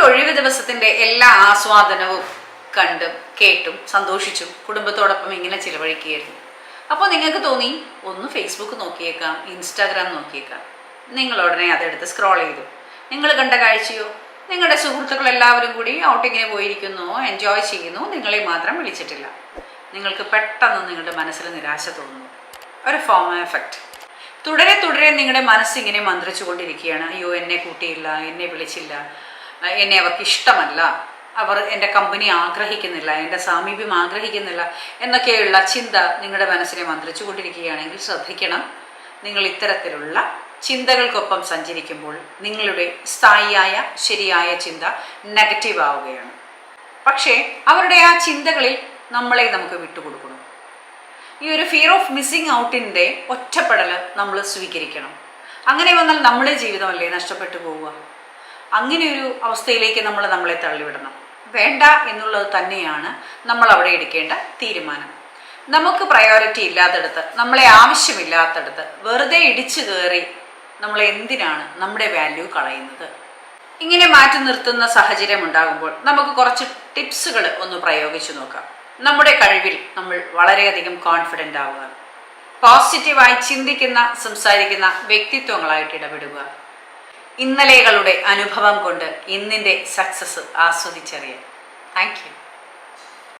ഒഴിവ് ദിവസത്തിന്റെ എല്ലാ ആസ്വാദനവും കണ്ടും കേട്ടും സന്തോഷിച്ചും കുടുംബത്തോടൊപ്പം ഇങ്ങനെ ചിലവഴിക്കുകയായിരുന്നു. അപ്പോൾ നിങ്ങൾക്ക് തോന്നി ഒന്ന് ഫേസ്ബുക്ക് നോക്കിയേക്കാം, ഇൻസ്റ്റാഗ്രാം നോക്കിയേക്കാം. നിങ്ങൾ ഉടനെ അതെടുത്ത് സ്ക്രോൾ ചെയ്തു. നിങ്ങൾ കണ്ട കാഴ്ചയോ നിങ്ങളുടെ സുഹൃത്തുക്കൾ എല്ലാവരും കൂടി ഔട്ടിങ്ങിന് പോയിരിക്കുന്നു, എൻജോയ് ചെയ്യുന്നു, നിങ്ങളെ മാത്രം വിളിച്ചിട്ടില്ല. നിങ്ങൾക്ക് പെട്ടെന്ന് നിങ്ങളുടെ മനസ്സിൽ നിരാശ തോന്നുന്നു. ഒരു ഫോം എഫക്റ്റ്. തുടരെ തുടരെ നിങ്ങളുടെ മനസ്സിങ്ങനെ മന്ത്രിച്ചു കൊണ്ടിരിക്കുകയാണ്. അയ്യോ, എന്നെ കൂട്ടിയില്ല, എന്നെ വിളിച്ചില്ല, എന്നെ അവർക്ക് ഇഷ്ടമല്ല, അവർ എൻ്റെ കമ്പനി ആഗ്രഹിക്കുന്നില്ല, എൻ്റെ സാമീപ്യം ആഗ്രഹിക്കുന്നില്ല എന്നൊക്കെയുള്ള ചിന്ത നിങ്ങളുടെ മനസ്സിനെ മന്ത്രിച്ചു കൊണ്ടിരിക്കുകയാണെങ്കിൽ ശ്രദ്ധിക്കണം. നിങ്ങൾ ഇത്തരത്തിലുള്ള ചിന്തകൾക്കൊപ്പം സഞ്ചരിക്കുമ്പോൾ നിങ്ങളുടെ സ്ഥായിയായ ശരിയായ ചിന്ത നെഗറ്റീവ് ആവുകയാണ്. പക്ഷേ അവരുടെ ആ ചിന്തകളിൽ നമ്മളെ നമുക്ക് വിട്ടുകൊടുക്കണം. ഈ ഒരു ഫിയർ ഓഫ് മിസ്സിങ് ഔട്ടിൻ്റെ ഒറ്റപ്പെടൽ നമ്മൾ സ്വീകരിക്കണം. അങ്ങനെ വന്നാൽ നമ്മുടെ ജീവിതമല്ലേ നഷ്ടപ്പെട്ടു പോവുക. അങ്ങനെ ഒരു അവസ്ഥയിലേക്ക് നമ്മളെ തള്ളിവിടണം. വേണ്ട എന്നുള്ളത് തന്നെയാണ് നമ്മൾ അവിടെ എടുക്കേണ്ട തീരുമാനം. നമുക്ക് പ്രയോറിറ്റി ഇല്ലാത്തടത്ത്, നമ്മളെ ആവശ്യമില്ലാത്തടത്ത് വെറുതെ ഇടിച്ചു കയറി നമ്മൾ എന്തിനാണ് നമ്മുടെ വാല്യൂ കളയുന്നത്? ഇങ്ങനെ മാറ്റി നിർത്തുന്ന സാഹചര്യം ഉണ്ടാകുമ്പോൾ നമുക്ക് കുറച്ച് ടിപ്സുകൾ ഒന്ന് പ്രയോഗിച്ചു നോക്കാം. നമ്മുടെ കഴിവിൽ നമ്മൾ വളരെയധികം കോൺഫിഡൻ്റ് ആവുക, പോസിറ്റീവായി ചിന്തിക്കുന്ന സംസാരിക്കുന്ന വ്യക്തിത്വങ്ങളായിട്ട് ഇടപെടുക, ഇന്നലെകളുടെ അനുഭവം കൊണ്ട് ഇന്നിൻ്റെ സക്സസ് ആസ്വദിച്ചറിയാം. Thank you.